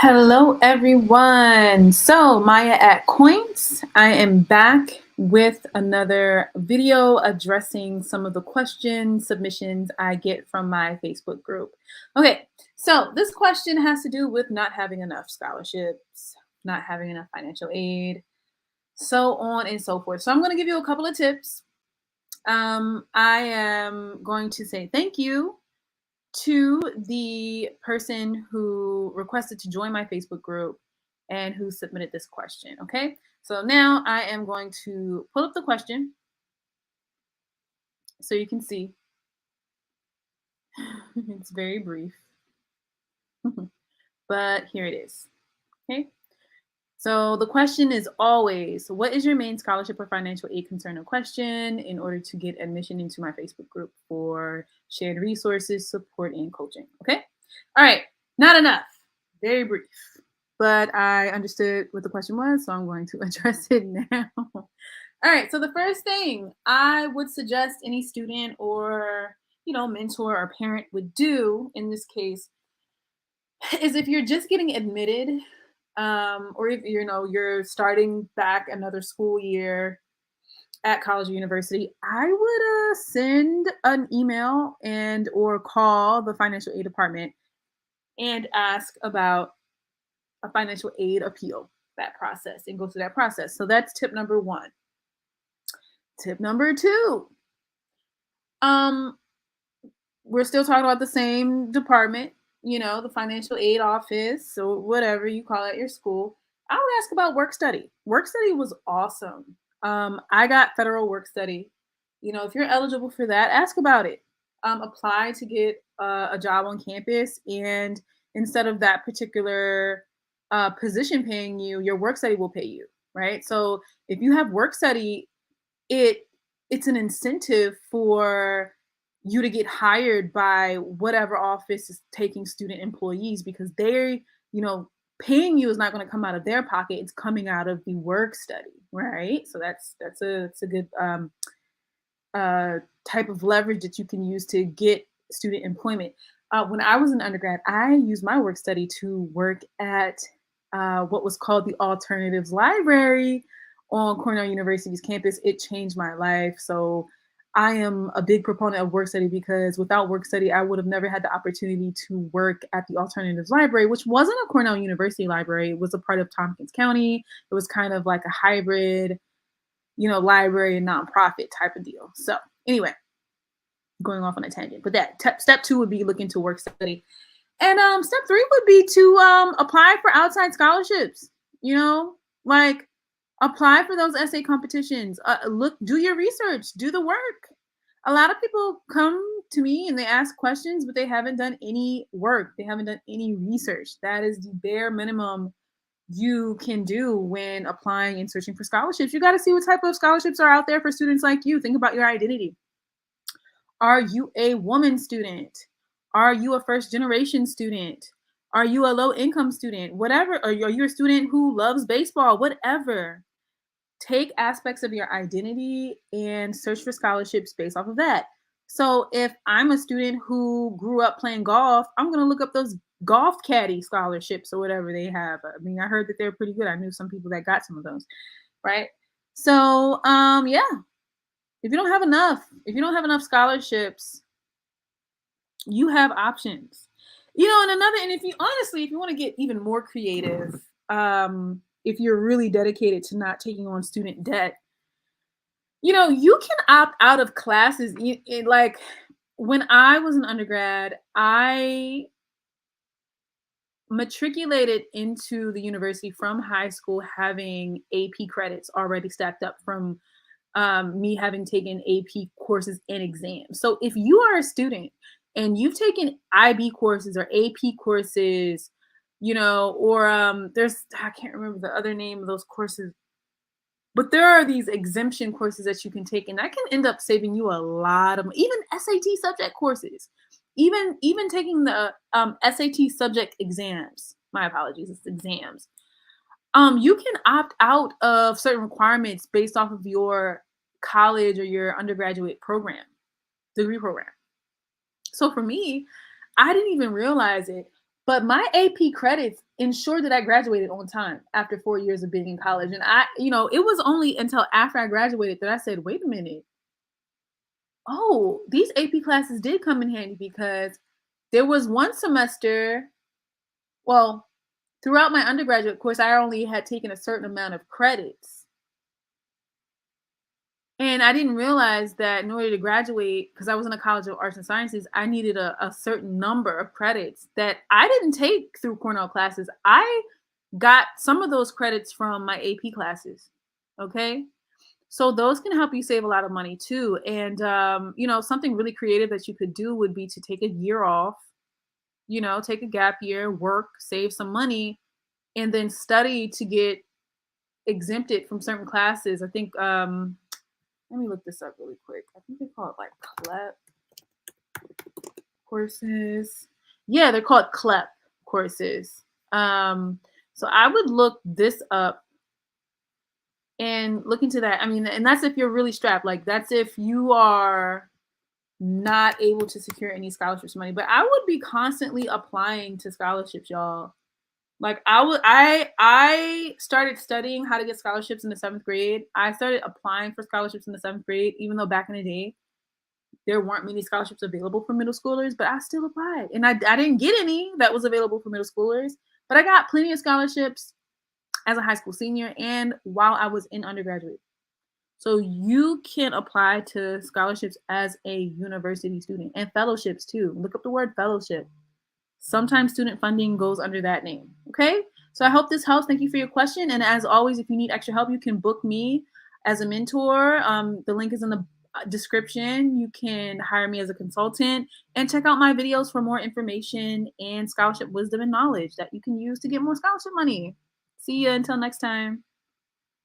Hello, everyone. So, Maya at Coins. I am back with another video addressing some of the questions, submissions I get from my Facebook group. Okay, so this question has to do with not having enough scholarships, not having enough financial aid, so on and so forth. So, I'm going to give you a couple of tips. I am going to say thank you to the person who requested to join my Facebook group and who submitted this question. Okay, so now I am going to pull up the question so you can see. It's very brief, but here it is. Okay, so the question is always, what is your main scholarship or financial aid concern or question in order to get admission into my Facebook group for shared resources, support, and coaching? Okay, all right, not enough. Very brief. But I understood what the question was, so I'm going to address it now. All right, so the first thing I would suggest any student or mentor or parent would do in this case is if you're just getting admitted, or if you're starting back another school year at college or university, I would send an email and or call the financial aid department and ask about a financial aid appeal, that process, and go through that process. So that's tip number one. Tip number two, um, we're still talking about the same department, the financial aid office, or whatever you call it at your school. I would ask about work study. Work study was awesome. I got federal work study. If you're eligible for that, ask about it. Apply to get a job on campus, and instead of that particular position paying you, your work study will pay you, right? So if you have work study, it's an incentive for you to get hired by whatever office is taking student employees, because they're paying you is not going to come out of their pocket, it's coming out of the work study, right? So that's a good type of leverage that you can use to get student employment. When I was an undergrad, I used my work study to work at what was called the Alternatives Library on Cornell University's campus. It changed my life. So I am a big proponent of work study, because without work study, I would have never had the opportunity to work at the Alternatives Library, which wasn't a Cornell University library. It was a part of Tompkins County. It was kind of like a hybrid, library and nonprofit type of deal. So anyway, going off on a tangent, but step two would be look into work study. And step three would be to apply for outside scholarships, like apply for those essay competitions. Do your research, do the work. A lot of people come to me and they ask questions, but they haven't done any work. They haven't done any research. That is the bare minimum you can do when applying and searching for scholarships. You got to see what type of scholarships are out there for students like you. Think about your identity. Are you a woman student? Are you a first generation student? Are you a low income student? Whatever. Or are you a student who loves baseball? Whatever. Take aspects of your identity and search for scholarships based off of that. So if I'm a student who grew up playing golf, I'm going to look up those golf caddy scholarships or whatever they have. I mean, I heard that they're pretty good. I knew some people that got some of those, right? So, yeah, if you don't have enough scholarships, you have options. And if you want to get even more creative, if you're really dedicated to not taking on student debt, you can opt out of classes. Like when I was an undergrad, I matriculated into the university from high school having AP credits already stacked up from me having taken AP courses and exams. So if you are a student and you've taken IB courses or AP courses, or there's, I can't remember the other name of those courses, but there are these exemption courses that you can take, and that can end up saving you a lot of, even SAT subject courses, even taking the SAT subject exams. My apologies, it's exams. You can opt out of certain requirements based off of your college or your undergraduate program, degree program. So for me, I didn't even realize it, but my AP credits ensure that I graduated on time after 4 years of being in college. And it was only until after I graduated that I said, "Wait a minute. Oh, these AP classes did come in handy because there was one semester, well, throughout my undergraduate course, I only had taken a certain amount of credits. And I didn't realize that in order to graduate, because I was in a college of arts and sciences, I needed a certain number of credits that I didn't take through Cornell classes. I got some of those credits from my AP classes. Okay. So those can help you save a lot of money too. And, something really creative that you could do would be to take a year off, take a gap year, work, save some money, and then study to get exempted from certain classes. I think, let me look this up really quick. I think they call it like CLEP courses. Yeah, they're called CLEP courses. So I would look this up and look into that. I mean, and that's if you're really strapped. Like that's if you are not able to secure any scholarships money. But I would be constantly applying to scholarships, y'all. Like I started studying how to get scholarships in the 7th grade. I started applying for scholarships in the 7th grade, even though back in the day there weren't many scholarships available for middle schoolers, but I still applied. And I didn't get any that was available for middle schoolers, but I got plenty of scholarships as a high school senior and while I was in undergraduate. So you can apply to scholarships as a university student and fellowships too. Look up the word fellowship. Sometimes student funding goes under that name. Okay. So I hope this helps. Thank you for your question. And as always, if you need extra help, you can book me as a mentor. The link is in the description. You can hire me as a consultant and check out my videos for more information and scholarship wisdom and knowledge that you can use to get more scholarship money. See you until next time.